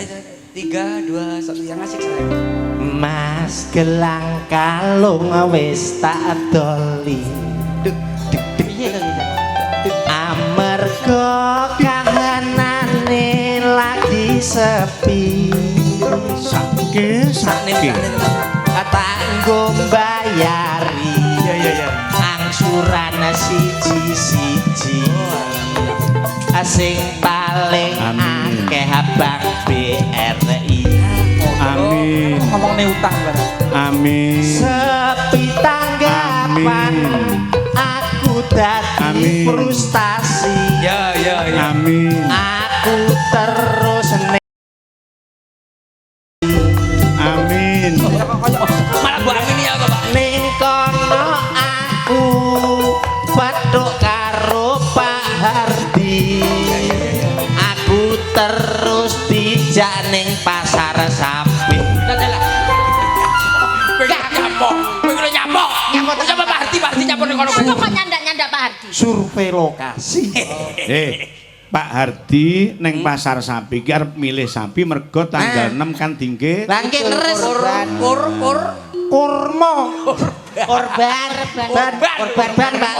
Ayo, 3, 2, 1 yang asik saya. Mas gelang kalung wis tak doli. Duk, duk, duk. Iya kan bisa. Amarga kahanane lagi sepi. Sakit. Tanggo mbayari. Iya. Angsuran siji-siji. Sing paling Amin. akeh Bank BRI. Amin. Ngomong nih utang kan. Amin. Sepi tanggapan aku dadi Amin. frustasi. Ya. Amin. Aku terus Amin. Malah gua amin ya Bapak. ning kono aku petuk karo Pak Hardi. Aku terus dijak ning pasar sapi. Nyamuk sama Pak Hardi nyampur di kono. Kok nyandak-nyandak Pak Hardi? Survei lokasi. Pak Hardi neng pasar sapi ki arep milih sapi mergo tanggal 6 kan dingke. Lah nggih leres Kur. kurma. Korban Pak.